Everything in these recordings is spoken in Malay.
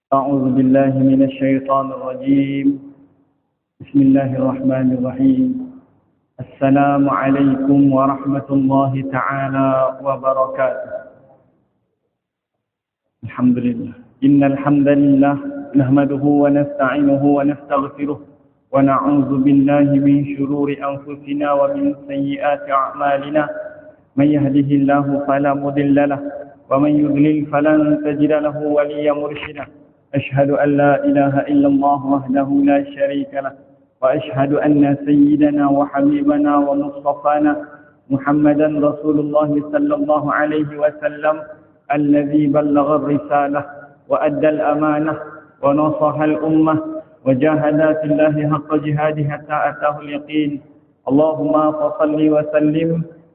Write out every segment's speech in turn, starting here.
أعوذ بالله من الشيطان الرجيم. بسم الله الرحمن الرحيم. السلام عليكم ورحمة الله تعالى وبركاته. الحمد لله. إن الحمد لله نحمده ونستعينه ونستغفره ونعوذ بالله من شرور أنفسنا ومن سيئات أعمالنا. من يهده الله فلا مضل له ومن يضلل فلن تجد له وليا مرشدا. أشهد أن لا إله إلا الله وحده لا شريك له وأشهد أن سيدنا وحبيبنا ومصطفانا محمدا رسول الله صلى الله عليه وسلم الذي بلغ الرسالة وأدى الأمانة ونصح الأمة وجاهد في الله حق جهاده حتى أتاه اليقين. اللهم صل وسلم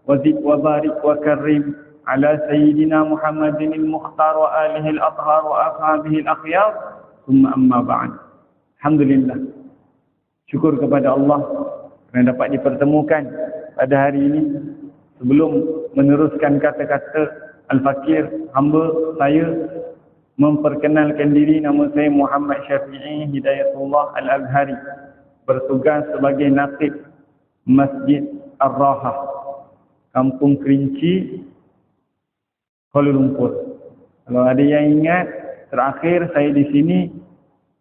وزد وبارك وكرم على سيدنا محمد المختار وآله الأطهار وأصحابه الأخيار. ثم أما بعد. Alhamdulillah. Syukur kepada Allah kerana dapat dipertemukan pada hari ini. Sebelum meneruskan kata-kata Al-Fakir, hamba saya memperkenalkan diri. Nama saya Muhammad Syafi'i Hidayatullah Al-Azhari, bertugas sebagai natib Masjid Ar-Rahah, Kampung Kerinci, Kuala Lumpur. Kalau ada yang ingat, terakhir saya di sini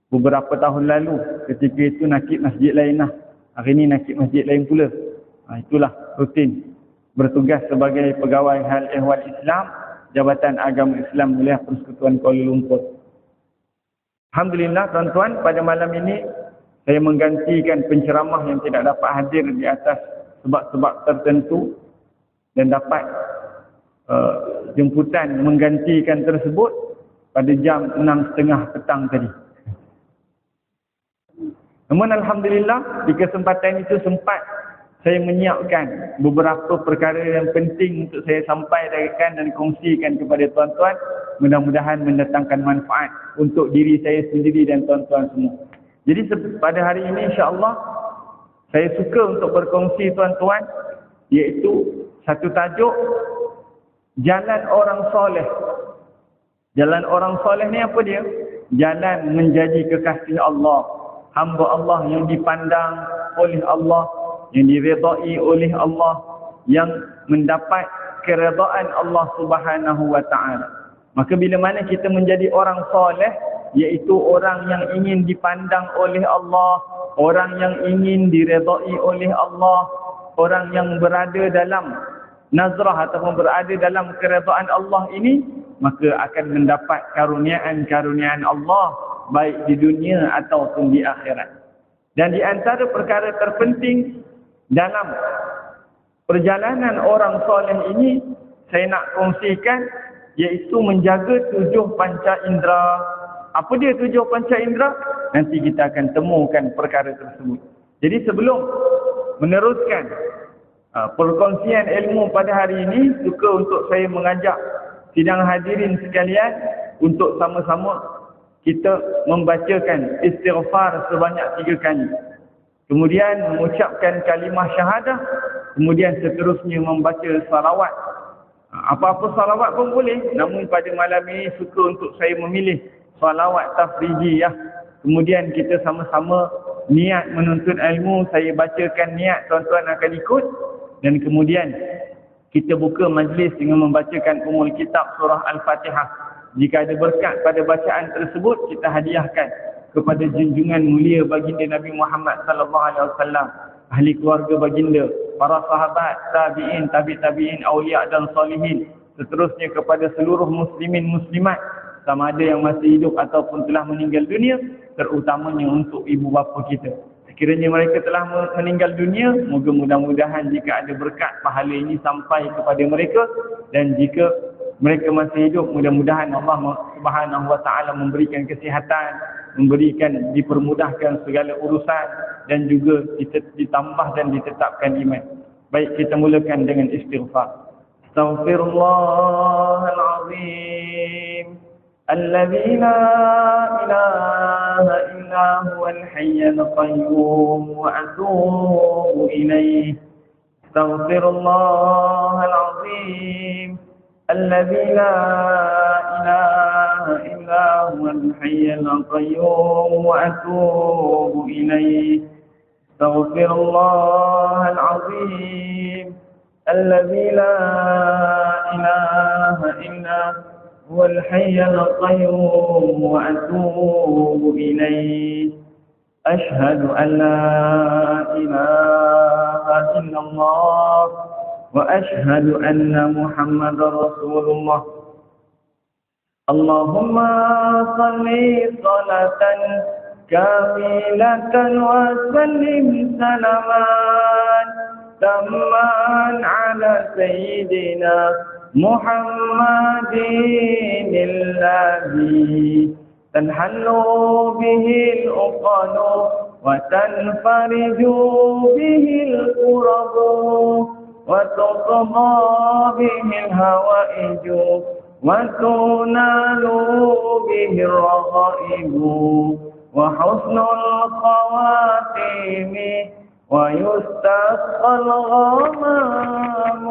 beberapa tahun lalu. Ketika itu nakib masjid lain lah. Hari ini nakib masjid lain pula. Itulah rutin. Bertugas sebagai pegawai hal ehwal Islam, Jabatan Agama Islam Wilayah Persekutuan Kuala Lumpur. Alhamdulillah tuan-tuan, pada malam ini saya menggantikan penceramah yang tidak dapat hadir di atas sebab-sebab tertentu dan dapat jemputan menggantikan tersebut pada jam 6.30 petang tadi. Namun alhamdulillah di kesempatan itu sempat saya menyiapkan beberapa perkara yang penting untuk saya sampaikan dan kongsikan kepada tuan-tuan. Mudah-mudahan mendatangkan manfaat untuk diri saya sendiri dan tuan-tuan semua. Jadi pada hari ini insya-Allah saya suka untuk berkongsi tuan-tuan, iaitu satu tajuk, jalan orang soleh. Jalan orang soleh ni apa dia? Jalan menjadi kekasih Allah, hamba Allah yang dipandang oleh Allah, yang diredai oleh Allah, yang mendapat keredaan Allah Subhanahu wa taala. Maka bila mana kita menjadi orang soleh, iaitu orang yang ingin dipandang oleh Allah, orang yang ingin diredai oleh Allah, orang yang berada dalam nazrah ataupun berada dalam keredaan Allah ini, maka akan mendapat karuniaan-karuniaan Allah baik di dunia ataupun di akhirat. Dan di antara perkara terpenting dalam perjalanan orang soleh ini, saya nak kongsikan, iaitu menjaga 7 panca indera. Apa dia 7 panca indera? Nanti kita akan temukan perkara tersebut. Jadi sebelum meneruskan perkongsian ilmu pada hari ini, suka untuk saya mengajak sidang hadirin sekalian untuk sama-sama kita membacakan istighfar sebanyak 3 kali. Kemudian mengucapkan kalimah syahadah, kemudian seterusnya membaca salawat. Apa-apa salawat pun boleh, namun pada malam ini suka untuk saya memilih salawat tafrijiyah. Kemudian kita sama-sama niat menuntut ilmu, saya bacakan niat, tuan-tuan akan ikut. Dan kemudian kita buka majlis dengan membacakan umul kitab surah Al-Fatihah. Jika ada berkat pada bacaan tersebut, kita hadiahkan kepada junjungan mulia baginda Nabi Muhammad sallallahu alaihi wasallam, ahli keluarga baginda, para sahabat, tabi'in, tabi'-tabi'in, aulia dan salihin, seterusnya kepada seluruh muslimin muslimat, sama ada yang masih hidup ataupun telah meninggal dunia, terutamanya untuk ibu bapa kita. Sekiranya mereka telah meninggal dunia, moga mudah-mudahan jika ada berkat pahala ini sampai kepada mereka, dan jika mereka masih hidup, mudah-mudahan Allah Subhanahu wa taala memberikan kesihatan, memberikan dipermudahkan segala urusan, dan juga ditambah dan ditetapkan iman. Baik, kita mulakan dengan istighfar. Astaghfirullahalazim الذي لا إله إلا هو الحي القيوم وأتوب إليه استغفر الله العظيم الذي لا إله إلا هو الحي القيوم وأتوب إليه. استغفر الله العظيم الذي لا إله إلا هو الحي القيوم وأتوب إليه. أشهد أن لا إله إلا الله وأشهد أن محمد رسول الله. اللهم صل صلاة كاملة وسلم سلاما تاما على سيدنا محمد الذي تنحل به العقد وتنفرج به الكرب وتقضى به الهوائج وتنال به الرغائب وحسن الخواتيم ويستسقى الغمام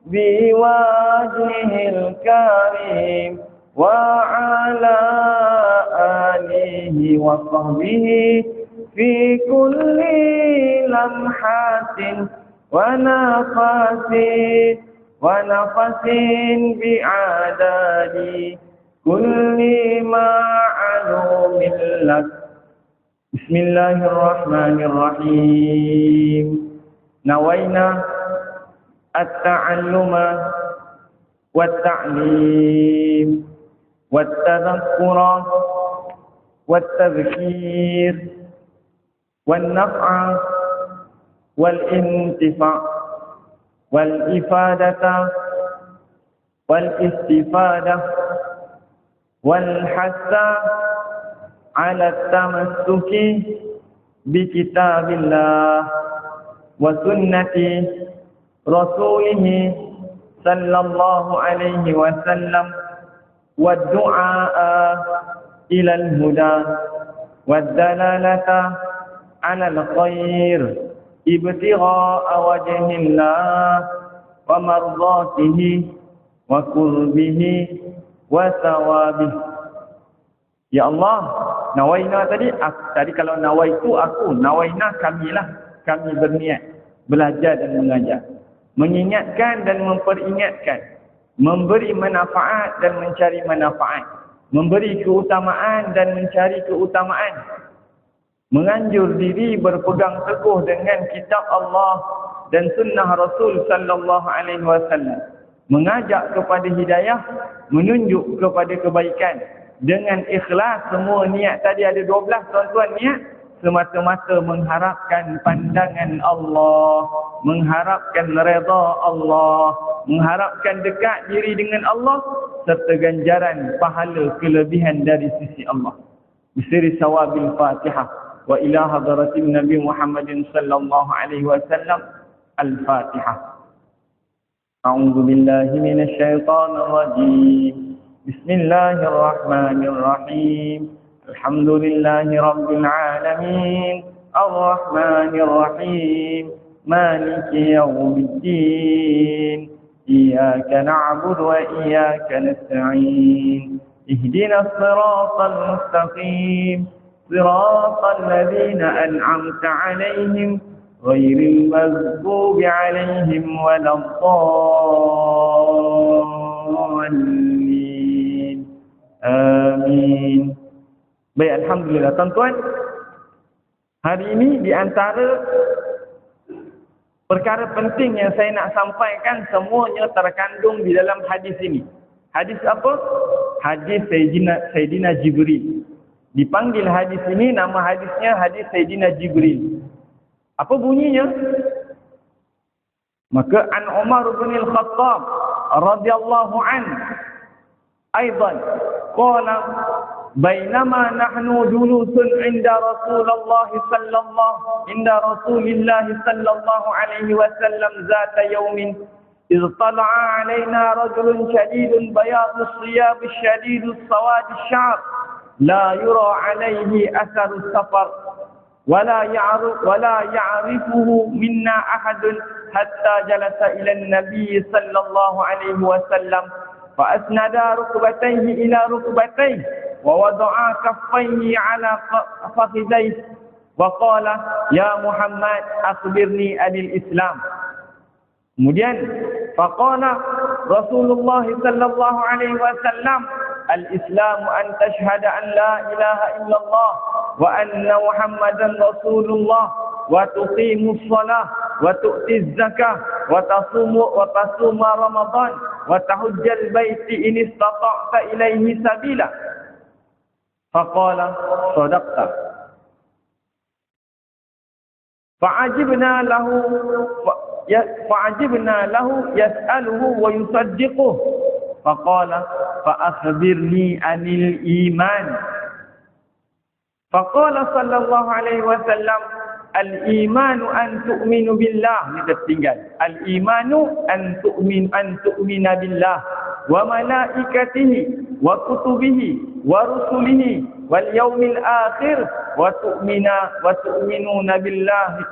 بوجهه الكريم وعلى آله وصحبه في كل لمحة ونفس بعدد كل معلوم لك. بسم الله الرحمن الرحيم. نوينا التعلم والتعليم والتذكر والتذكير والنفع والانتفاع والإفادة والاستفادة والحث على التمسك بكتاب الله وسنة رسوله صلى الله عليه وسلم والدعاء إلى الهدى والدلالة على الخير ابتغاء وجه الله ومرضاته وقربه وثوابه. Ya Allah, nawaina tadi kalau nawaitu aku, nawaina kamilah, kami berniat belajar dan mengajar, mengingatkan dan memperingatkan, memberi manfaat dan mencari manfaat, memberi keutamaan dan mencari keutamaan, menganjur diri berpegang teguh dengan kitab Allah dan sunnah Rasul sallallahu alaihi wasallam, mengajak kepada hidayah, menunjuk kepada kebaikan dengan ikhlas. Semua niat tadi ada 12 tuan-tuan, niat semata-mata mengharapkan pandangan Allah, mengharapkan redha Allah, mengharapkan dekat diri dengan Allah serta ganjaran pahala kelebihan dari sisi Allah. Bisri sawabil Fatihah wa ila hadratin Nabi Muhammadin sallallahu alaihi wasallam. Al-Fatihah. A'udzu billahi minasy syaithanir rajim. Bismillahirrahmanirrahim. Alhamdulillahi rabbil alamin. Ar-Rahmanir Rahim. Maliki yaumiddin. Iyyaka na'budu wa iyyaka nasta'in. Ihdinas siratal mustaqim. Siratal ladzina an'amta 'alaihim ghairil maghdubi 'alaihim waladdallin. Amin. Baik, alhamdulillah tuan-tuan. Hari ini di antara perkara penting yang saya nak sampaikan semuanya terkandung di dalam hadis ini. Hadis apa? Hadis Sayyidina Jibril. Dipanggil hadis ini, nama hadisnya hadis Sayyidina Jibril. Apa bunyinya? Maka an Umar bin Al-Khattab radhiyallahu anhu aidan qala bainama nahnu julusun inda Rasulullah sallallahu alaihi wasallam zata yawmin إذ طلع علينا رجل شديد بياض الثياب الشديد السواد الشعر لا يرى عليه أثر السفر ولا يعرفه منا أحد حتى جلس إلى النبي صلى الله عليه وسلم فأسند ركبتيه إلى ركبتيه wa wada'a kaffaihi ala fakhidayhi wa qala ya Muhammad akhbirni anil Islam. Kemudian faqala Rasulullah sallallahu alaihi wasallam al-Islam an tashhada an la ilaha illallah wa anna Muhammadan Rasulullah wa tuqimus shalah wa tu'tiz zakah wa tasuma Ramadan wa tahujjal baiti in istata'ta ilaihi sabila. Faqala sadaqta. Fa'ajibna lahu yas'aluhu wa yusaddiquhu. Faqala fa'akhbirni anil iman. Faqala sallallahu alaihi wasallam al-imanu an tu'minu billah. Ini tertinggal. Al-imanu an tu'mina billah wa malaikatihi wa kutubihi wa rusulihi wal yaumil akhir wa tu'minuna billahi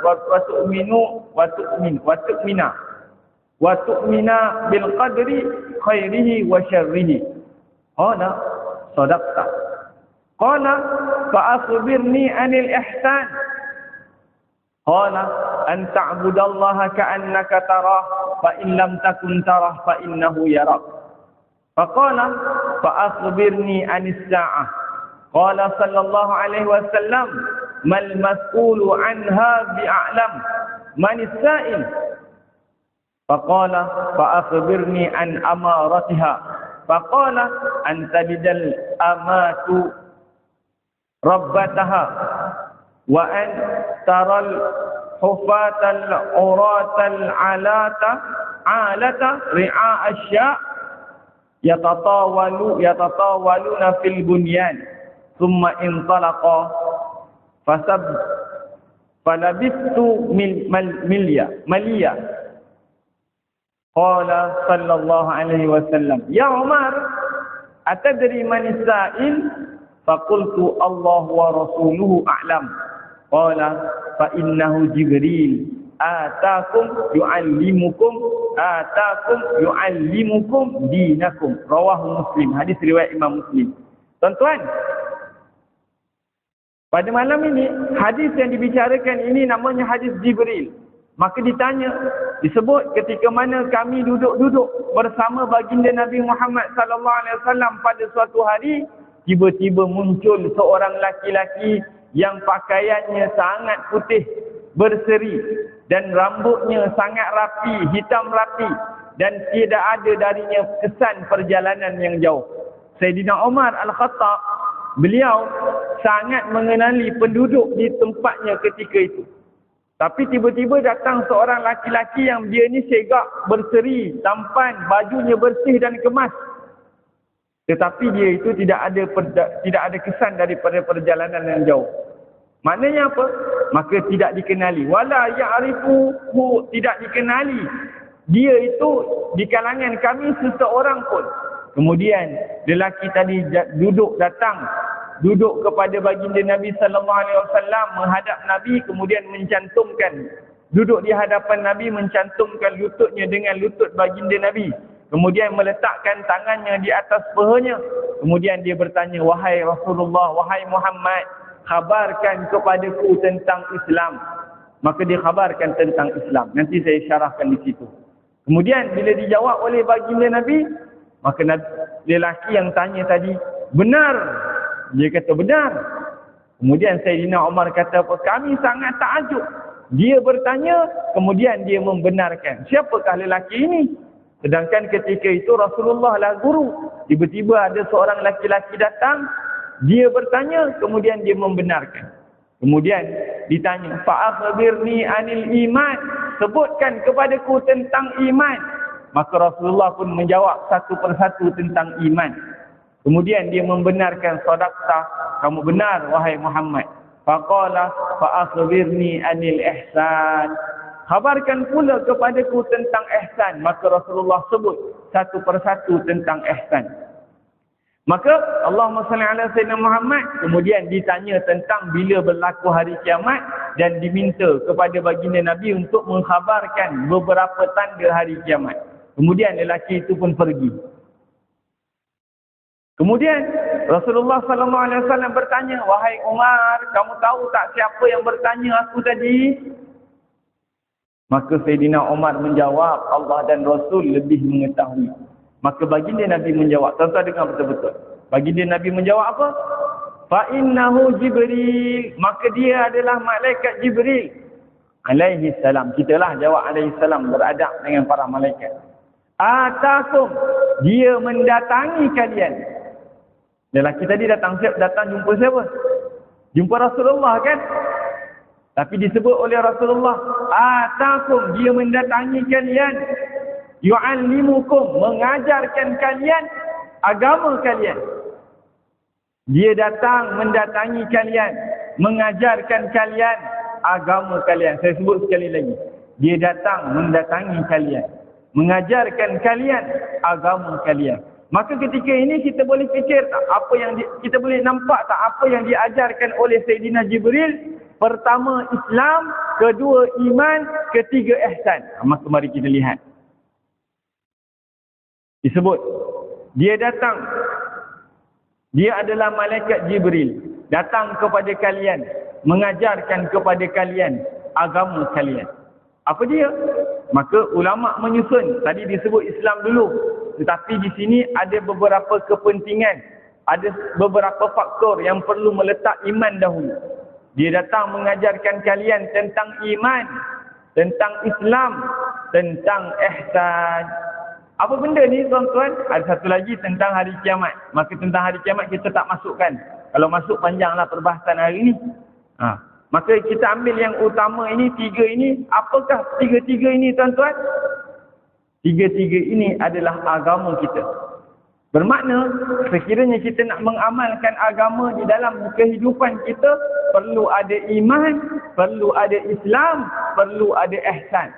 wa tu'mina bil qadri khairihi wa syarrihi. Qala sadaqta. Qala fa akhbirni anil ihsan. Qala an ta'budallaha ka'annaka tarah fa in lam takun tarah fa innahu yarak. Faqala fa akhbirni anis sa'ah. Qala sallallahu alaihi wasallam mal mas'ulu anha bi'a'lam man as-sa'il. Faqala fa akhbirni an amaratiha. Faqala an talidal amatu rabbataha wa an taral hufatal uratal alata ri'a asya yatatawaluna fil bunyan thumma intalaqa falabistu maliya. Qala sallallahu alaihi wasallam ya Umar atadri man as-sa'il. Faqultu Allah wa rasuluhu a'lam. Qala fa innahu Jibril atakum yu'allimukum dinakum. Rawahu Muslim. Hadis riwayat Imam Muslim. Tuan-tuan, pada malam ini hadis yang dibicarakan ini namanya hadis Jibril. Maka disebut ketika mana kami duduk bersama baginda Nabi Muhammad sallallahu alaihi wasallam pada suatu hari, tiba-tiba muncul seorang laki-laki yang pakaiannya sangat putih berseri dan rambutnya sangat rapi, hitam rapi, dan tidak ada darinya kesan perjalanan yang jauh. Sayyidina Umar Al-Khattab, beliau sangat mengenali penduduk di tempatnya ketika itu. Tapi tiba-tiba datang seorang laki-laki yang dia ni segak, berseri, tampan, bajunya bersih dan kemas. Tetapi dia itu tidak ada kesan daripada perjalanan yang jauh. Maknanya apa? Maka tidak dikenali. Wala ya'rifuhu, tidak dikenali. Dia itu di kalangan kami seseorang pun. Kemudian lelaki tadi duduk kepada baginda Nabi sallallahu alaihi wasallam, menghadap Nabi, kemudian mencantumkan, duduk di hadapan Nabi, mencantumkan lututnya dengan lutut baginda Nabi. Kemudian meletakkan tangannya di atas pahanya. Kemudian dia bertanya, wahai Rasulullah, wahai Muhammad, khabarkan kepadaku tentang Islam. Maka dia khabarkan tentang Islam. Nanti saya syarahkan di situ. Kemudian bila dijawab oleh baginda Nabi, maka lelaki yang tanya tadi, benar. Dia kata benar. Kemudian Sayyidina Umar kata apa? Kami sangat takjub. Dia bertanya, kemudian dia membenarkan. Siapakah lelaki ini? Sedangkan ketika itu Rasulullah lah guru. Tiba-tiba ada seorang laki-laki datang, dia bertanya, kemudian dia membenarkan. Kemudian ditanya, fa'akhbirni anil iman. Sebutkan kepadaku tentang iman. Maka Rasulullah pun menjawab satu persatu tentang iman. Kemudian dia membenarkan, sadaqta, kamu benar wahai Muhammad. Faqala fa'akhbirni anil ihsan. Khabarkan pula kepadaku tentang ihsan. Maka Rasulullah sebut satu persatu tentang ihsan. Maka Allahumma salli ala Sayyidina Muhammad. Kemudian ditanya tentang bila berlaku hari kiamat. Dan diminta kepada baginda Nabi untuk mengkhabarkan beberapa tanda hari kiamat. Kemudian lelaki itu pun pergi. Kemudian Rasulullah sallallahu alaihi wasallam bertanya, "Wahai Umar, kamu tahu tak siapa yang bertanya aku tadi?" Maka Sayyidina Umar menjawab, "Allah dan Rasul lebih mengetahui." Maka baginda Nabi menjawab, tuan-tuan dengar betul-betul. Baginda Nabi menjawab apa? "Fa innahu Jibril." Maka dia adalah malaikat Jibril alaihi salam. Kitalah jawab alaihi salam, beradab dengan para malaikat. "Atakum." Dia mendatangi kalian. Lelaki tadi datang jumpa siapa? Jumpa Rasulullah kan? Tapi disebut oleh Rasulullah, "Atakum." Dia mendatangi kalian. "Yu'allimukum." Mengajarkan kalian agama kalian. Dia datang mendatangi kalian, mengajarkan kalian agama kalian. Saya sebut sekali lagi. Dia datang mendatangi kalian, mengajarkan kalian agama kalian. Maka ketika ini kita boleh fikir tak apa yang kita boleh nampak tak apa yang diajarkan oleh Sayyidina Jibril? Pertama Islam, kedua iman, ketiga ihsan. Maka mari kita lihat. Disebut dia datang. Dia adalah malaikat Jibril, datang kepada kalian, mengajarkan kepada kalian agama kalian. Apa dia? Maka ulama menyusun, tadi disebut Islam dulu, tetapi di sini ada beberapa kepentingan, ada beberapa faktor yang perlu meletak iman dahulu. Dia datang mengajarkan kalian tentang iman, tentang Islam, tentang ihsan. Apa benda ni tuan-tuan? Ada satu lagi tentang hari kiamat. Maka tentang hari kiamat kita tak masukkan. Kalau masuk panjanglah perbahasan hari ini. Maka kita ambil yang utama ini, tiga ini. Apakah tiga-tiga ini tuan-tuan? Tiga-tiga ini adalah agama kita. Bermakna sekiranya kita nak mengamalkan agama di dalam kehidupan kita, perlu ada iman, perlu ada Islam, perlu ada ihsan.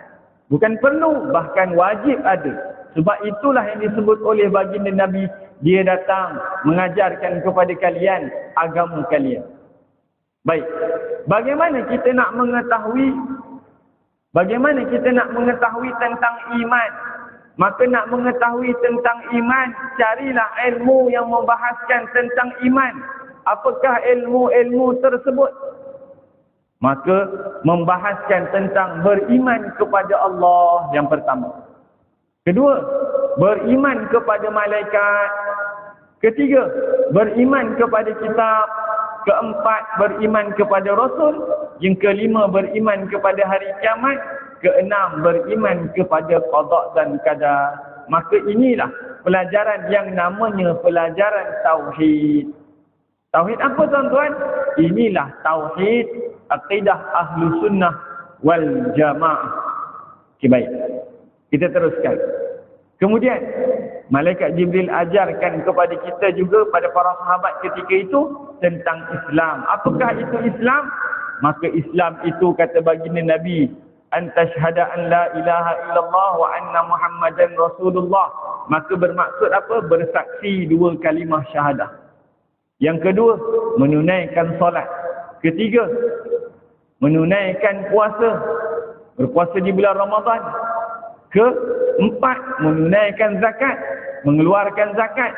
Bukan perlu, bahkan wajib ada. Sebab itulah yang disebut oleh baginda Nabi, dia datang mengajarkan kepada kalian agama kalian. Baik, bagaimana kita nak mengetahui tentang iman? Maka nak mengetahui tentang iman, carilah ilmu yang membahaskan tentang iman. Apakah ilmu-ilmu tersebut? Maka membahaskan tentang beriman kepada Allah yang pertama. Kedua, beriman kepada malaikat. Ketiga, beriman kepada kitab. Keempat, beriman kepada Rasul. Yang kelima, beriman kepada hari kiamat. Keenam, beriman kepada qada dan qadar. Maka inilah pelajaran yang namanya pelajaran Tauhid. Tauhid apa tuan-tuan? Inilah Tauhid Aqidah Ahlus Sunnah wal Jamaah. Okay, baik. Kita teruskan. Kemudian, Malaikat Jibril ajarkan kepada kita juga, pada para sahabat ketika itu, tentang Islam. Apakah itu Islam? Maka Islam itu, kata baginda Nabi, an tashhada an la ilaha illallah wa anna Muhammadan Rasulullah. Maka bermaksud apa? Bersaksi dua kalimah syahadah. Yang kedua, menunaikan solat. Ketiga, menunaikan puasa. Berpuasa di bulan Ramadan. Keempat, menunaikan zakat. Mengeluarkan zakat.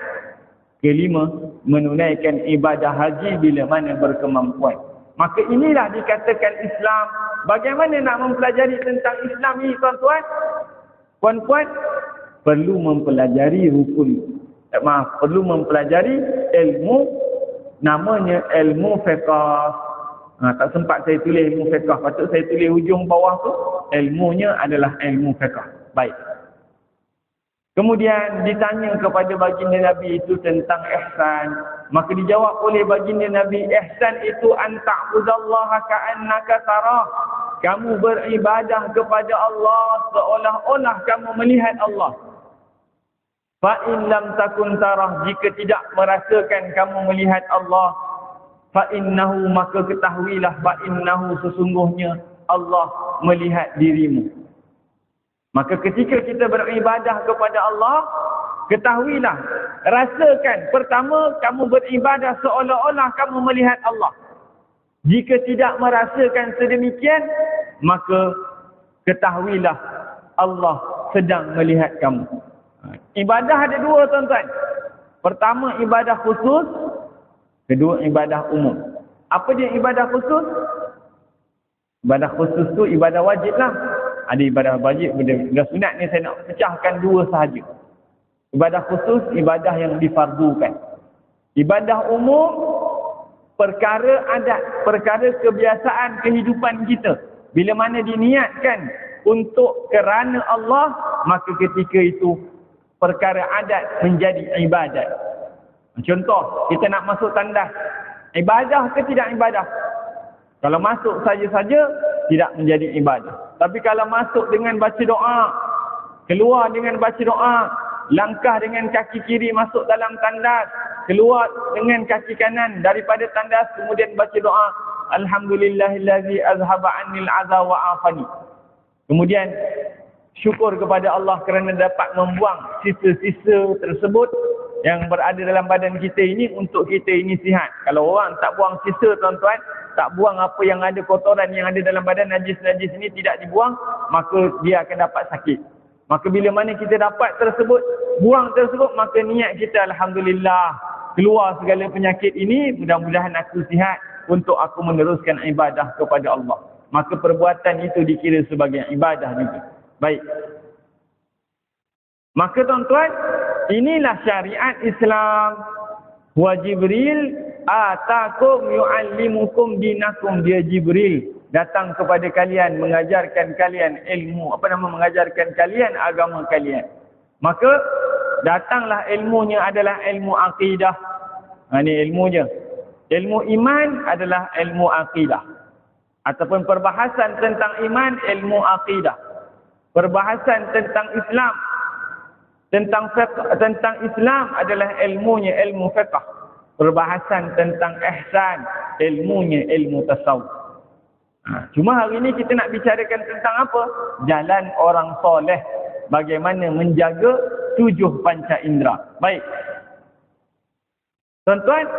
Kelima, menunaikan ibadah haji bila mana berkemampuan. Maka inilah dikatakan Islam. Bagaimana nak mempelajari tentang Islam ini tuan-tuan? Puan-puan, perlu mempelajari perlu mempelajari ilmu, namanya ilmu fiqh. Tak sempat saya tulis ilmu fiqh, patut saya tulis hujung bawah tu, ilmunya adalah ilmu fiqh. Baik. Kemudian ditanya kepada baginda Nabi itu tentang ihsan. Maka dijawab oleh baginda Nabi, ihsan itu an ta'budallaha ka'annaka tarah. Kamu beribadah kepada Allah seolah-olah kamu melihat Allah. Fa in lam takun tarah, jika tidak merasakan kamu melihat Allah, fa innahu, maka ketahuilah, fa innahu, sesungguhnya Allah melihat dirimu. Maka ketika kita beribadah kepada Allah, ketahuilah, rasakan, pertama kamu beribadah seolah-olah kamu melihat Allah. Jika tidak merasakan sedemikian, maka ketahuilah Allah sedang melihat kamu. Ibadah ada dua tuan-tuan. Pertama ibadah khusus, Kedua, ibadah umum. Apa dia ibadah khusus? Ibadah khusus tu ibadah wajib lah. Ada ibadah wajib, ibadah sunat ni saya nak pecahkan dua sahaja. Ibadah khusus, ibadah yang difardukan. Ibadah umum, perkara adat, perkara kebiasaan kehidupan kita. Bila mana diniatkan untuk kerana Allah, maka ketika itu perkara adat menjadi ibadat. Contoh, kita nak masuk tandas. Ibadah ke tidak ibadah? Kalau masuk saja-saja, tidak menjadi ibadah. Tapi kalau masuk dengan baca doa, keluar dengan baca doa, langkah dengan kaki kiri masuk dalam tandas, keluar dengan kaki kanan daripada tandas, kemudian baca doa, Alhamdulillahillazi azhaba annil adha wa afani. Kemudian syukur kepada Allah kerana dapat membuang sisa-sisa tersebut yang berada dalam badan kita ini untuk kita ini sihat. Kalau orang tak buang sisa, tuan-tuan, tak buang apa yang ada kotoran yang ada dalam badan, najis-najis ini tidak dibuang, maka dia akan dapat sakit. Maka bila mana kita dapat tersebut, buang tersebut, maka niat kita, Alhamdulillah, keluar segala penyakit ini, mudah-mudahan aku sihat untuk aku meneruskan ibadah kepada Allah. Maka perbuatan itu dikira sebagai ibadah juga. Baik. Maka tuan-tuan, inilah syariat Islam. Wa Jibril atakum yu'allimukum dinakum. Dia Jibril datang kepada kalian, mengajarkan kalian ilmu, mengajarkan kalian agama kalian. Maka datanglah ilmunya adalah ilmu akidah. Ini ilmunya. Ilmu iman adalah ilmu akidah. Ataupun perbahasan tentang iman, ilmu akidah. Perbahasan tentang Islam, tentang Islam adalah ilmunya ilmu fiqh. Perbahasan tentang ihsan, ilmunya ilmu tasawuf. Cuma hari ini kita nak bicarakan tentang apa? Jalan orang soleh. Bagaimana menjaga 7 panca indera. Baik. Tuan-tuan,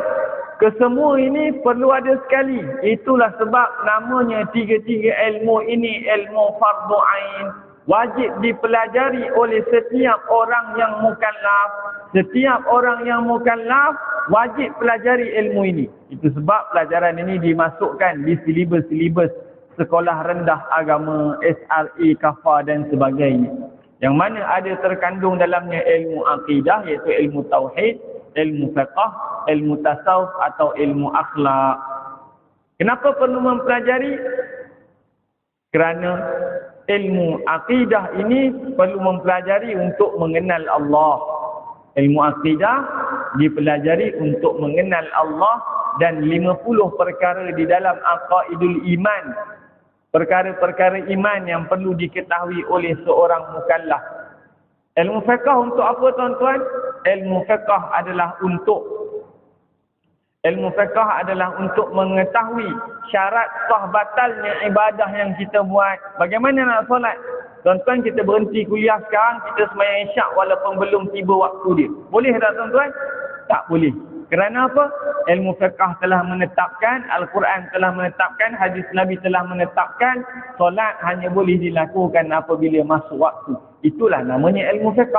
kesemua ini perlu ada sekali. Itulah sebab namanya tiga-tiga ilmu ini ilmu fardu ain. Wajib dipelajari oleh setiap orang yang mukallaf. Setiap orang yang mukallaf wajib pelajari ilmu ini. Itu sebab pelajaran ini dimasukkan di silibus-silibus sekolah rendah agama, SRA, KAFA dan sebagainya. Yang mana ada terkandung dalamnya ilmu akidah, iaitu ilmu tauhid, ilmu fiqh, ilmu tasawuf atau ilmu akhlak. Kenapa perlu mempelajari? Kerana ilmu akidah ini perlu mempelajari untuk mengenal Allah. Ilmu akidah dipelajari untuk mengenal Allah dan 50 perkara di dalam aqaidul iman. Perkara-perkara iman yang perlu diketahui oleh seorang mukallaf. Ilmu fiqh untuk apa, tuan-tuan? Ilmu fiqh adalah untuk mengetahui syarat sah batalnya ibadah yang kita buat. Bagaimana nak solat? Tuan-tuan, kita berhenti kuliah sekarang, kita sembahyang isyak walaupun belum tiba waktu dia. Boleh tak, tuan-tuan? Tak boleh. Kerana apa? Ilmu fiqh telah menetapkan, Al-Quran telah menetapkan, hadis Nabi telah menetapkan, solat hanya boleh dilakukan apabila masuk waktu. Itulah namanya ilmu fiqh.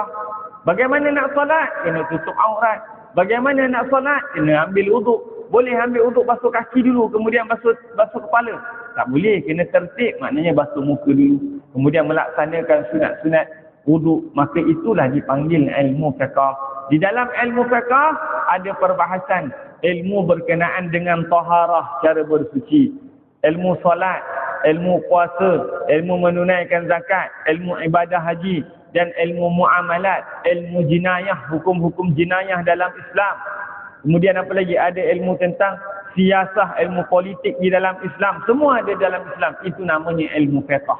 Bagaimana nak solat? Kena tutup aurat. Bagaimana nak solat? Kena ambil wuduk. Boleh ambil wuduk basuh kaki dulu, kemudian basuh kepala. Tak boleh, kena tertib, maknanya basuh muka dulu. Kemudian melaksanakan sunat-sunat wuduk. Maka itulah dipanggil ilmu fiqh. Di dalam ilmu fiqh ada perbahasan ilmu berkenaan dengan taharah, cara bersuci. Ilmu solat, ilmu puasa, ilmu menunaikan zakat, ilmu ibadah haji, dan ilmu muamalat, ilmu jinayah, hukum-hukum jinayah dalam Islam. Kemudian apa lagi? Ada ilmu tentang siasah, ilmu politik di dalam Islam. Semua ada dalam Islam. Itu namanya ilmu fiqh.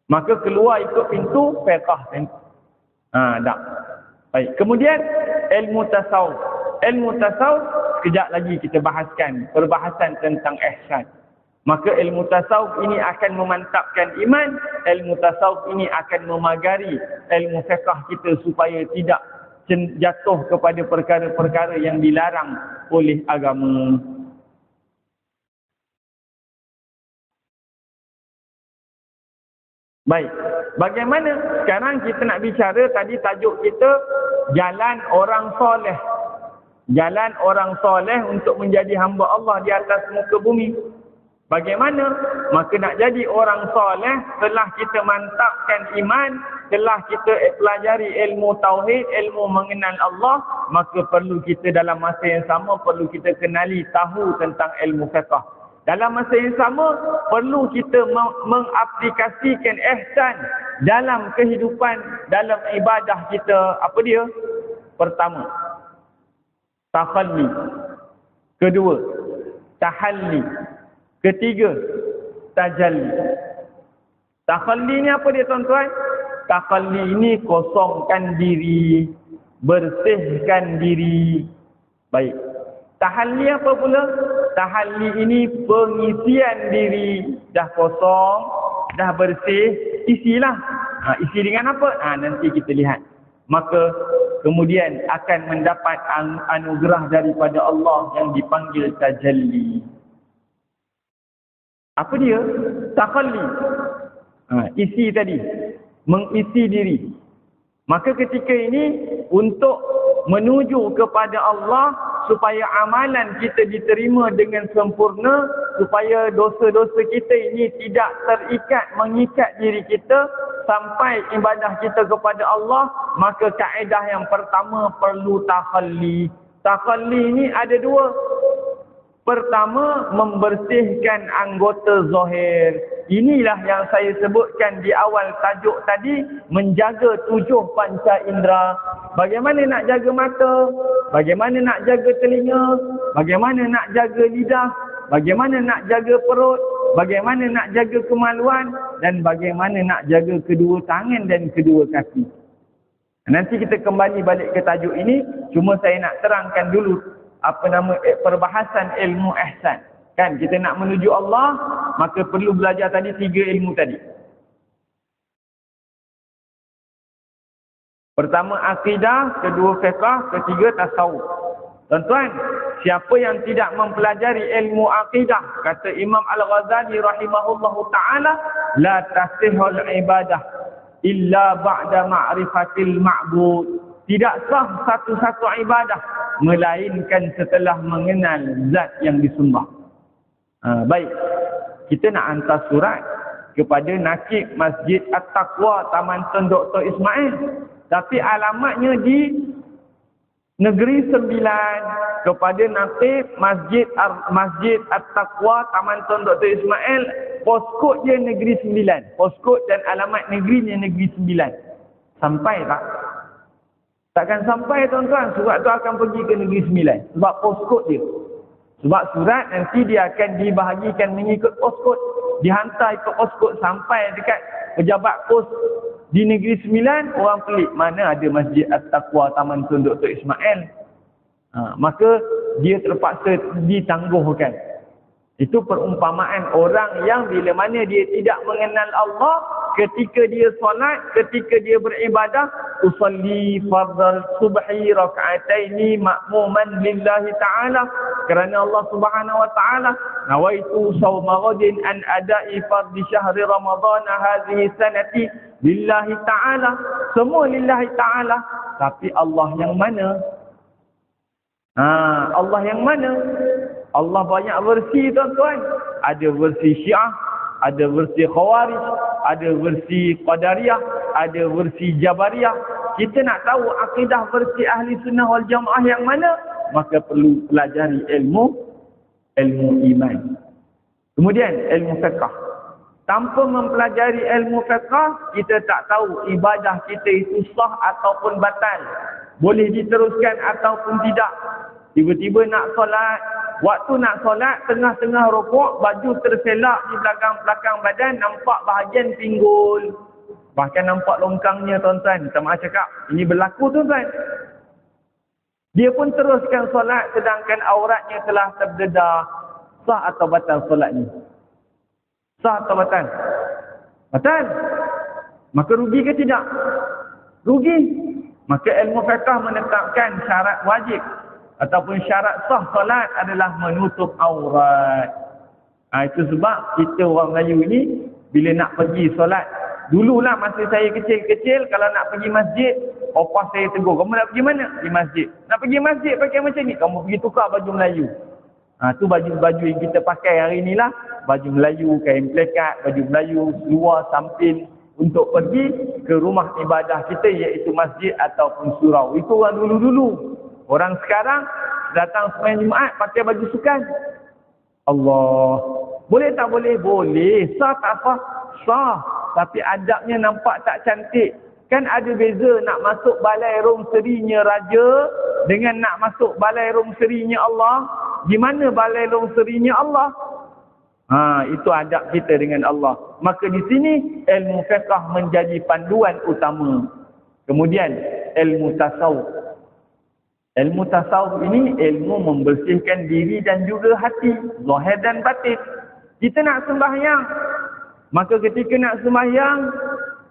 Maka keluar ikut pintu fiqh. Tak. Baik. Kemudian ilmu tasawuf. Ilmu tasawuf sekejap lagi kita bahaskan. Perbahasan tentang ihsan. Maka ilmu tasawuf ini akan memantapkan iman. Ilmu tasawuf ini akan memagari ilmu fiqh kita supaya tidak jatuh kepada perkara-perkara yang dilarang oleh agama. Baik, bagaimana sekarang kita nak bicara, tadi tajuk kita jalan orang soleh. jalan orang soleh untuk menjadi hamba Allah di atas muka bumi. Bagaimana? Maka nak jadi orang soleh, telah kita mantapkan iman, telah kita pelajari ilmu tauhid, ilmu mengenal Allah, maka perlu kita dalam masa yang sama, perlu kita kenali, tahu tentang ilmu fiqh. Dalam masa yang sama, perlu kita mengaplikasikan ihsan dalam kehidupan, dalam ibadah kita. Apa dia? Pertama, takhalli. Kedua, tahalli. Ketiga, tajalli. Takhalli ni apa dia tuan-tuan? Takhalli ini kosongkan diri, bersihkan diri. Baik. Tahalli apa pula? Tahalli ini pengisian diri. Dah kosong, dah bersih, isilah. Isi dengan apa? Nanti kita lihat. Maka kemudian akan mendapat anugerah daripada Allah yang dipanggil tajalli. Apa dia? Takhalli. Isi tadi. Mengisi diri. Maka ketika ini untuk menuju kepada Allah supaya amalan kita diterima dengan sempurna, supaya dosa-dosa kita ini tidak terikat, mengikat diri kita sampai ibadah kita kepada Allah, maka kaedah yang pertama perlu takhalli. Takhalli ini ada dua. Pertama, membersihkan anggota zahir. Inilah yang saya sebutkan di awal tajuk tadi, menjaga 7 panca indera. Bagaimana nak jaga mata? Bagaimana nak jaga telinga? Bagaimana nak jaga lidah? Bagaimana nak jaga perut? Bagaimana nak jaga kemaluan? Dan bagaimana nak jaga kedua tangan dan kedua kaki? Nanti kita kembali balik ke tajuk ini. Cuma saya nak terangkan dulu perbahasan ilmu ihsan. Kan kita nak menuju Allah, maka perlu belajar tadi 3 ilmu tadi. Pertama akidah, kedua fiqh, ketiga tasawuf. Tuan-tuan, siapa yang tidak mempelajari ilmu akidah, kata Imam Al-Ghazali rahimahullahu taala, la tasihul ibadah illa ba'da ma'rifatil ma'bud. Tidak sah satu-satu ibadah melainkan setelah mengenal zat yang disembah. Baik, kita nak hantar surat kepada Nakib Masjid At-Taqwa Taman Tun Dr. Ismail, tapi alamatnya di Negeri Sembilan, kepada Nakib Masjid At-Taqwa Taman Tun Dr. Ismail. Poskod dia Negeri Sembilan, poskod dan alamat negerinya Negeri Sembilan. Sampai tak? Takkan sampai tuan-tuan, surat tu akan pergi ke Negeri Sembilan. Sebab poskod dia. Sebab surat nanti dia akan dibahagikan mengikut poskod. Dihantar ikut poskod sampai dekat pejabat pos di Negeri Sembilan. Orang pelik, mana ada Masjid At-Taqwa Taman Tun Dr. Ismail. Maka dia terpaksa ditangguhkan. Itu perumpamaan orang yang bila mana dia tidak mengenal Allah, ketika dia solat, ketika dia beribadah, usalli fardal subhi raka'ataini ma'muman lillahi ta'ala, kerana Allah Subhanahu wa ta'ala, nawaitu sawma ghadin an ada'i fardhi syahri ramadhan hadhihi sanati lillahi ta'ala. Semua lillahi ta'ala, tapi Allah yang mana? Allah yang mana? Allah banyak versi tuan-tuan. Ada versi Syiah, ada versi Khawarij, ada versi Qadariyah, ada versi Jabariyah. Kita nak tahu akidah versi Ahli Sunnah wal Jamaah yang mana, maka perlu pelajari ilmu iman. Kemudian ilmu fiqh. Tanpa mempelajari ilmu fiqh, kita tak tahu ibadah kita itu sah ataupun batal, boleh diteruskan ataupun tidak. Tiba-tiba nak solat, waktu nak solat, tengah-tengah rukuk, baju terselak di belakang-belakang badan, nampak bahagian pinggul. Bahkan nampak longkangnya tuan-tuan. Kita maaf cakap, ini berlaku tuan-tuan. Dia pun teruskan solat sedangkan auratnya telah terdedah. Sah atau batal solat ni? Sah atau batal? Batal. Maka rugi ke tidak? Rugi. Maka ilmu fiqh menetapkan syarat wajib ataupun syarat sah solat adalah menutup aurat. Itu sebab kita orang Melayu ni bila nak pergi solat Dululah masa saya kecil-kecil, kalau nak pergi masjid, opah saya tegur, kamu nak pergi mana? Pergi masjid. Nak pergi masjid pakai macam ni, kamu pergi tukar baju Melayu. Tu baju-baju yang kita pakai hari inilah, baju Melayu, kain plekat, baju Melayu, luar, samping, untuk pergi ke rumah ibadah kita, iaitu masjid ataupun surau. Itu orang dulu-dulu. Orang sekarang datang sembahyang Jumaat pakai baju sukan. Allah. Boleh tak boleh? Boleh. Sah tak sah? Sah. Tapi adabnya nampak tak cantik. Kan ada beza nak masuk balai rong serinya raja dengan nak masuk balai rong serinya Allah. Di mana balai rong serinya Allah? Itu adab kita dengan Allah. Maka di sini ilmu fiqh menjadi panduan utama. Kemudian ilmu tasawuf. Ilmu tasawuf ini ilmu membersihkan diri dan juga hati, zahir dan batin. Kita nak sembahyang, maka ketika nak sembahyang,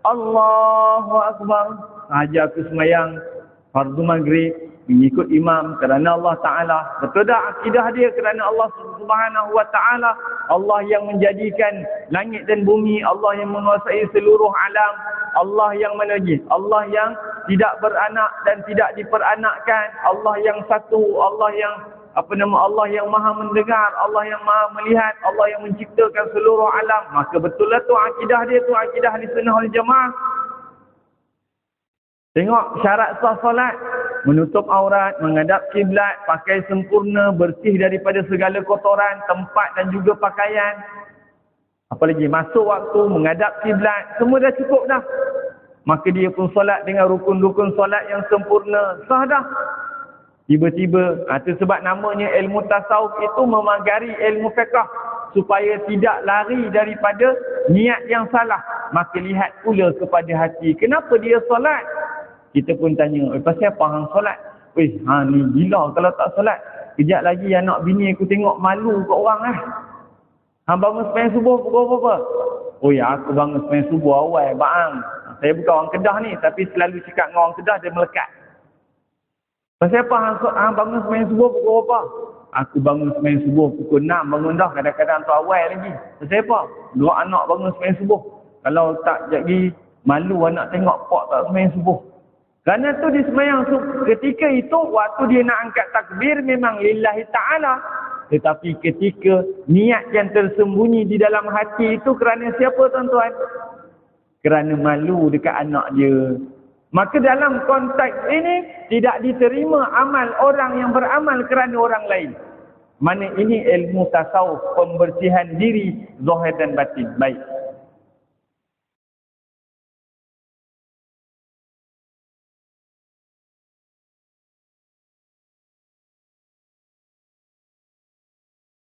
Allahu Akbar, sahaja aku sembahyang fardu maghrib mengikut imam kerana Allah Ta'ala. Betul tak akidah dia? Kerana Allah Subhanahu Wa Ta'ala, Allah yang menjadikan langit dan bumi, Allah yang menguasai seluruh alam, Allah yang mana lagi? Allah yang tidak beranak dan tidak diperanakkan, Allah yang satu, Allah yang Allah yang maha mendengar, Allah yang maha melihat, Allah yang menciptakan seluruh alam. Maka betul lah tu akidah dia, tu akidah Ahlussunnah wal Jamaah. Tengok syarat sah solat, menutup aurat, menghadap kiblat, pakai sempurna, bersih daripada segala kotoran, tempat dan juga pakaian. Apalagi masuk waktu, menghadap kiblat, semua dah cukup dah. Maka dia pun solat dengan rukun-rukun solat yang sempurna, sah dah. Tiba-tiba, itu sebab namanya ilmu tasawuf itu memagari ilmu fiqh, supaya tidak lari daripada niat yang salah. Maka lihat pula kepada hati. Kenapa dia solat? Kita pun tanya, pasal apa hang solat? Ni gila kalau tak solat. Kejap lagi anak bini aku tengok malu kat orang lah. Hang bangun sembahyang subuh pukul berapa? Aku bangun sembahyang subuh awal, bang. Saya bukan orang Kedah ni, tapi selalu cakap dengan orang Kedah, dia melekat. Pasal apa hang bangun sembahyang subuh pukul berapa? Aku bangun sembahyang subuh pukul 6, bangun dah, kadang-kadang tu awal lagi. Pasal apa? 2 anak bangun sembahyang subuh. Kalau tak jadi malu anak tengok pak tak sembahyang subuh. Kerana tu dia sembahyang ketika itu, waktu dia nak angkat takbir memang lillahi ta'ala. Tetapi ketika niat yang tersembunyi di dalam hati itu kerana siapa tuan-tuan? Kerana malu dekat anak dia. Maka dalam konteks ini tidak diterima amal orang yang beramal kerana orang lain. Mana ini ilmu tasawuf, pembersihan diri zahir dan batin. Baik.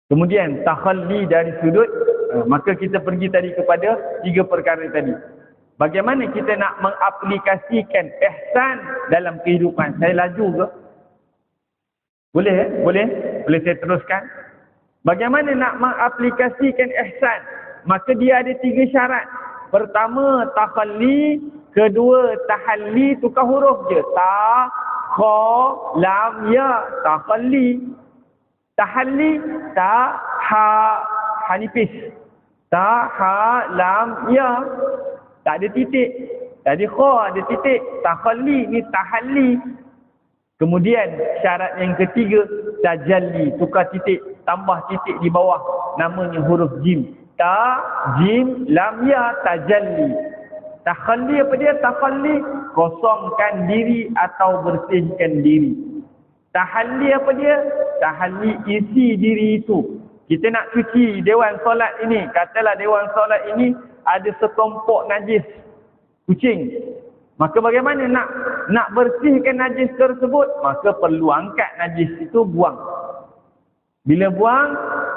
Kemudian takhalli dari sudut, maka kita pergi tadi kepada 3 perkara tadi. Bagaimana kita nak mengaplikasikan ihsan dalam kehidupan? Saya laju ke? Boleh? Boleh saya teruskan? Bagaimana nak mengaplikasikan ihsan? Maka dia ada 3 syarat. Pertama, takhalli. Kedua, tahalli, tukar huruf je. Ta, kha, lam, ya. Takhalli. Tahalli, ta, ha nipis. Ta, ha, lam, ya. Tak ada titik. Tadi kha ada titik. Takhalli, ni tahalli. Kemudian syarat yang ketiga, tajalli. Tukar titik, tambah titik di bawah. Namanya huruf jim. Ta, jim, lam, ya, tajalli. Takhalli apa dia? Takhalli, kosongkan diri atau bersihkan diri. Tahalli apa dia? Tahalli, isi diri itu. Kita nak cuci dewan solat ini. Katalah dewan solat ini ada setumpuk najis kucing. Maka bagaimana nak bersihkan najis tersebut? Maka perlu angkat najis itu, buang. Bila buang,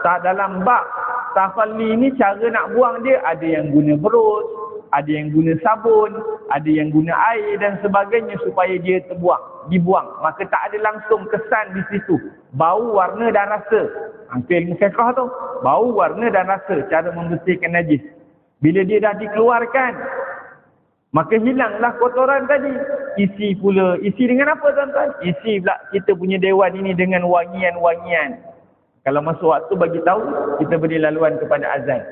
tak dalam bab takhalli ini cara nak buang dia, ada yang guna berus, ada yang guna sabun, ada yang guna air dan sebagainya supaya dia dibuang. Maka tak ada langsung kesan di situ. Bau, warna dan rasa. Itu ilmu fiqh tu. Bau, warna dan rasa. Cara membersihkan najis. Bila dia dah dikeluarkan, maka hilanglah kotoran tadi. Isi pula. Isi dengan apa tuan-tuan? Isi pula kita punya dewan ini dengan wangian-wangian. Kalau masuk waktu bagi tahu, kita beri laluan kepada azan.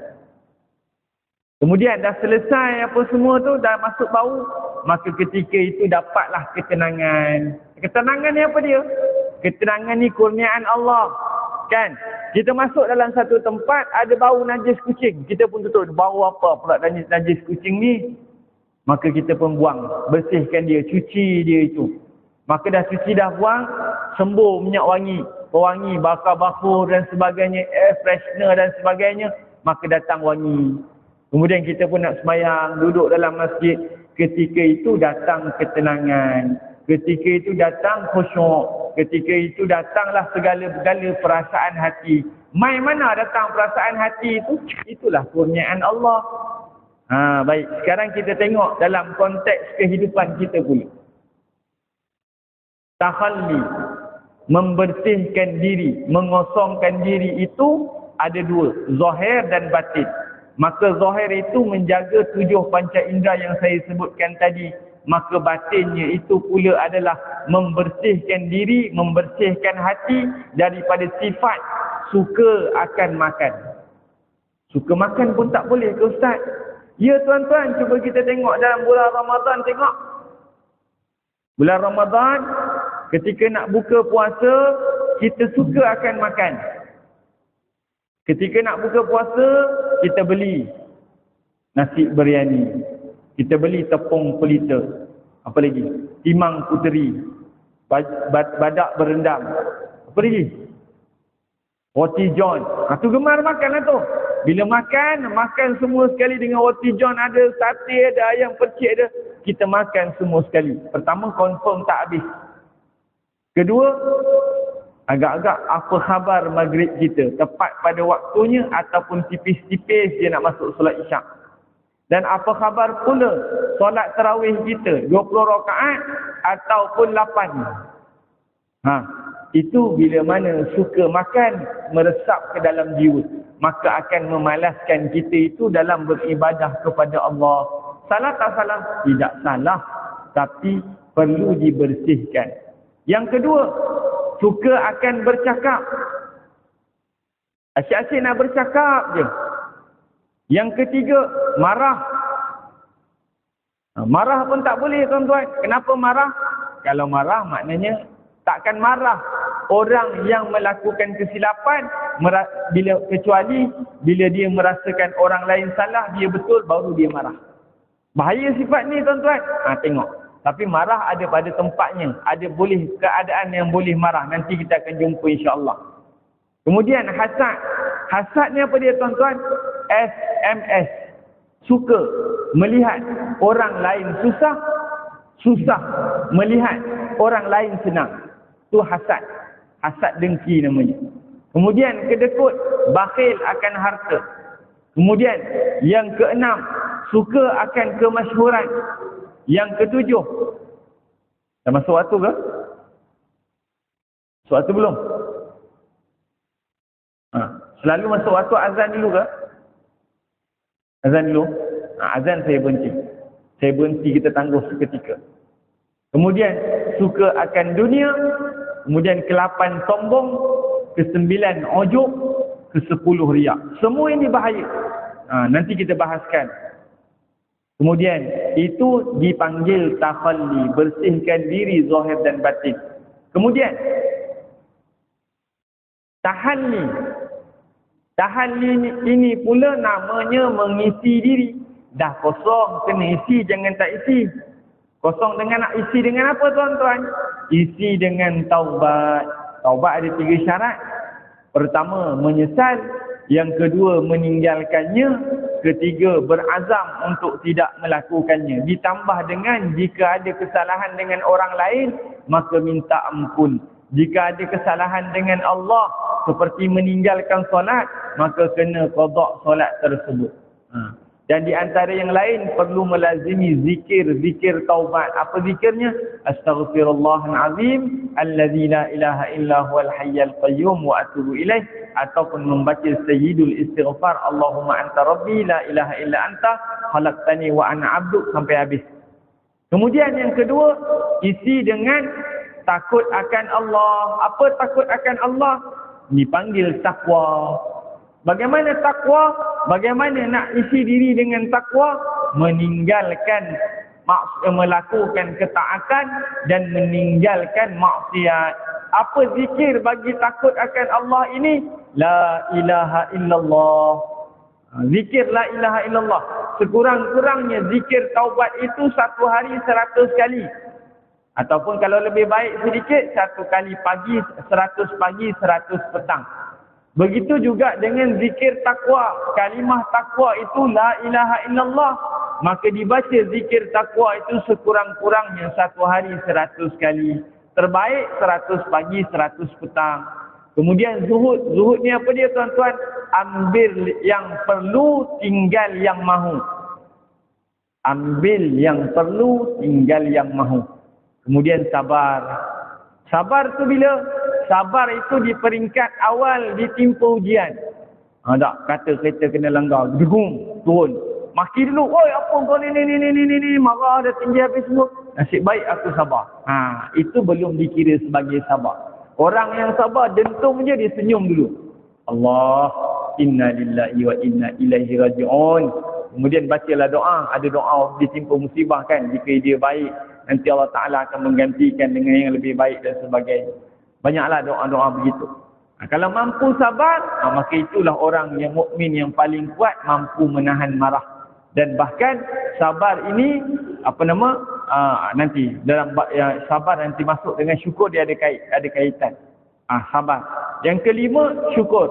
Kemudian dah selesai apa semua tu, dah masuk bau, maka ketika itu dapatlah ketenangan. Ketenangan ni apa dia? Ketenangan ni kurniaan Allah. Kan? Kita masuk dalam satu tempat, ada bau najis kucing. Kita pun tutup, bau apa pula najis kucing ni? Maka kita pun buang, bersihkan dia, cuci dia itu. Maka dah cuci, dah buang, sembuh minyak wangi, pewangi, bakar-bakur dan sebagainya, air freshener dan sebagainya, maka datang wangi. Kemudian kita pun nak sembahyang, duduk dalam masjid. Ketika itu datang ketenangan. Ketika itu datang khusyuk. Ketika itu datanglah segala-gala perasaan hati. Mai mana datang perasaan hati itu? Itulah kurniaan Allah. Baik. Sekarang kita tengok dalam konteks kehidupan kita pula. Takhalli, membersihkan diri, mengosongkan diri itu ada dua, zahir dan batin. Maka zahir itu menjaga 7 panca indera yang saya sebutkan tadi. Maka batinnya itu pula adalah membersihkan diri, membersihkan hati daripada sifat suka akan makan. Suka makan pun tak boleh ke Ustaz? Ya tuan-tuan, cuba kita tengok dalam bulan Ramadan, tengok. Bulan Ramadan, ketika nak buka puasa, kita suka akan makan. Ketika nak buka puasa, kita beli nasi biryani. Kita beli tepung pelita. Apa lagi? Timang puteri. Badak berendam. Apa lagi? Roti john. Tu gemar makan lah tu. Bila makan semua sekali dengan roti john. Ada sate, ada ayam percik ada. Kita makan semua sekali. Pertama, confirm tak habis. Kedua, agak-agak apa khabar maghrib kita, tepat pada waktunya ataupun tipis-tipis dia nak masuk solat isyak. Dan apa khabar pula solat tarawih kita, 20 rakaat ataupun 8. Itu bila mana suka makan meresap ke dalam jiwa, maka akan memalaskan kita itu dalam beribadah kepada Allah. Salah tak salah? Tidak salah, tapi perlu dibersihkan. Yang kedua, suka akan bercakap. Asyik-asyik nak bercakap je. Yang ketiga, marah. Marah pun tak boleh tuan-tuan. Kenapa marah? Kalau marah maknanya takkan marah orang yang melakukan kesilapan kecuali bila dia merasakan orang lain salah, dia betul, baru dia marah. Bahaya sifat ni tuan-tuan. Tengok. Tapi marah ada pada tempatnya. Ada boleh keadaan yang boleh marah. Nanti kita akan jumpa insya-Allah. Kemudian hasad. Hasad ni apa dia tuan-tuan? SMS. Suka melihat orang lain susah. Susah melihat orang lain senang. Tu hasad. Hasad dengki namanya. Kemudian kedekut, bakhil akan harta. Kemudian yang keenam, suka akan kemasyhuran. Yang ketujuh, dah masuk waktu ke? Masuk waktu belum? Selalu masuk waktu azan dulu ke? Azan dulu? Azan saya berhenti. Saya berhenti, kita tangguh seketika. Kemudian, suka akan dunia. Kemudian ke-8 sombong. Ke-9 ujub. Ke-10 riak. Semua ini bahaya. Nanti kita bahaskan. Kemudian itu dipanggil takhalli, bersihkan diri zahir dan batin. Kemudian tahalli. Tahalli ini pula namanya mengisi diri. Dah kosong, kena isi, jangan tak isi. Kosong dengan nak isi dengan apa tuan-tuan? Isi dengan taubat. Taubat ada 3 syarat. Pertama, menyesal. Yang kedua, meninggalkannya. Ketiga, berazam untuk tidak melakukannya. Ditambah dengan jika ada kesalahan dengan orang lain, maka minta ampun. Jika ada kesalahan dengan Allah, seperti meninggalkan solat, maka kena qada solat tersebut. Dan di antara yang lain perlu melazimi zikir taubat. Apa zikirnya? Astaghfirullahalazim allazi la ilaha illa huwal hayyul qayyum wa atubu ilaih, ataupun membaca sayyidul istighfar, Allahumma anta rabbi la ilaha illa anta khalaqtani wa ana 'abduk sampai habis. Kemudian yang kedua, isi dengan takut akan Allah. Apa takut akan Allah? Dipanggil takwa. Bagaimana takwa? Bagaimana nak isi diri dengan takwa? Meninggalkan melakukan ketaatan dan meninggalkan maksiat. Apa zikir bagi takut akan Allah ini? La ilaha illallah. Zikir la ilaha illallah. Sekurang-kurangnya zikir taubat itu satu hari 100 kali. Ataupun kalau lebih baik sedikit, 1 kali pagi, 100 pagi, 100 petang. Begitu juga dengan zikir takwa. Kalimah takwa itu la ilaha illallah. Maka dibaca zikir takwa itu sekurang-kurangnya satu hari 100 kali. Terbaik 100 pagi, 100 petang. Kemudian zuhud. Zuhud ni apa dia tuan-tuan? Ambil yang perlu, tinggal yang mahu. Ambil yang perlu, tinggal yang mahu. Kemudian sabar. Sabar tu bila? Sabar itu di peringkat awal ditimpa ujian. Tak, kata kereta kena langgar. Degung, turun. Maki dulu, oi apa kau ni, marah dah tinggi habis semua. Nasib baik aku sabar. Itu belum dikira sebagai sabar. Orang yang sabar dentum je dia senyum dulu. Allah, inna lillahi wa inna ilaihi raji'un. Kemudian bacalah doa. Ada doa ditimpa musibah kan. Jika dia baik, nanti Allah Ta'ala akan menggantikan dengan yang lebih baik dan sebagainya. Banyaklah doa-doa begitu. Kalau mampu sabar, maka itulah orang yang mukmin yang paling kuat, mampu menahan marah. Dan bahkan sabar ini nanti dalam sabar nanti masuk dengan syukur, dia ada kaitan. Sabar. Yang kelima, syukur.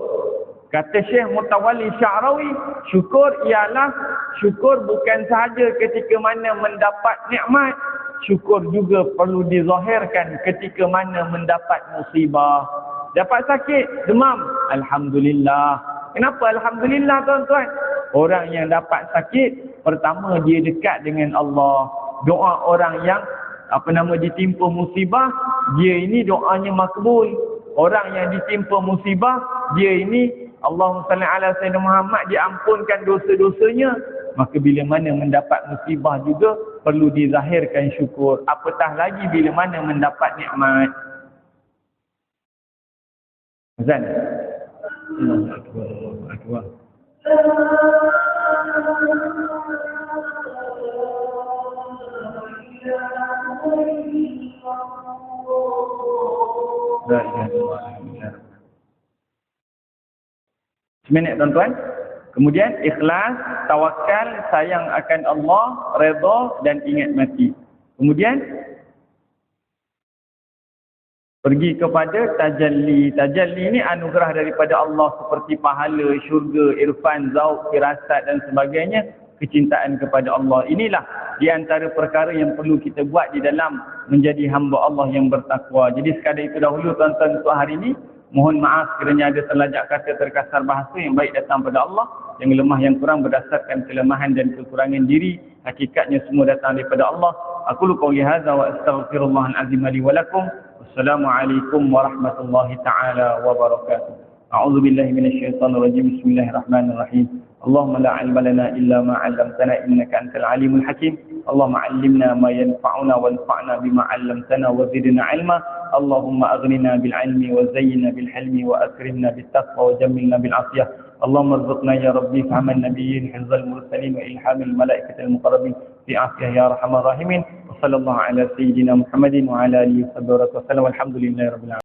Kata Syekh Mutawalli Sya'rawi, syukur ialah syukur bukan sahaja ketika mana mendapat nikmat, syukur juga perlu dizahirkan ketika mana mendapat musibah. Dapat sakit, demam, alhamdulillah. Kenapa alhamdulillah tuan-tuan? Orang yang dapat sakit, pertama dia dekat dengan Allah. Doa orang yang ditimpa musibah, dia ini doanya makbul. Orang yang ditimpa musibah, dia ini Allahumma salli ala Sayyidina Muhammad, diampunkan dosa-dosanya. Maka bila mana mendapat musibah juga perlu dizahirkan syukur. Apatah lagi bila mana mendapat nikmat. Azan. Allahu akbar, Allahu akbar. Seminit tuan-tuan. Kemudian ikhlas, tawakal, sayang akan Allah, redha dan ingat mati. Kemudian pergi kepada tajalli. Tajalli ini anugerah daripada Allah seperti pahala, syurga, irfan, zauq, firasat dan sebagainya. Kecintaan kepada Allah. Inilah di antara perkara yang perlu kita buat di dalam menjadi hamba Allah yang bertakwa. Jadi sekadar itu dahulu tuan-tuan untuk hari ini. Mohon maaf kerana ada terlajak kata terkasar bahasa. Yang baik datang pada Allah, yang lemah yang kurang berdasarkan kelemahan dan kekurangan diri. Hakikatnya semua datang daripada Allah. Aku qouli hadza wa astaghfirullahal azim li wa lakum. Wassalamualaikum warahmatullahi taala wabarakatuh. A'udzu billahi minasyaitonir rajim. Bismillahirrahmanirrahim. Allahumma la 'ilma lana illa ma 'allamtana innaka antal alimul hakim. Allahumma 'allimna ma yanfa'una wanfa'na bima 'allamtana wa zidna 'ilma. Allahumma aghnina bil 'ilmi wa zayyinna bil hilmi wa akrimna bit taqwa wa jammilna bil 'afiyah. Allahumma arzuqna ya rabbi fahman nabiyyin, hifzal mursalin wa ilhamil malaikatil muqarrabin fi 'afiyah ya arhamar rahimin. Wa sallallahu ala sayyidina Muhammadin wa ala alihi wa sahbihi wa sallam. Walhamdulillahi rabbil alamin.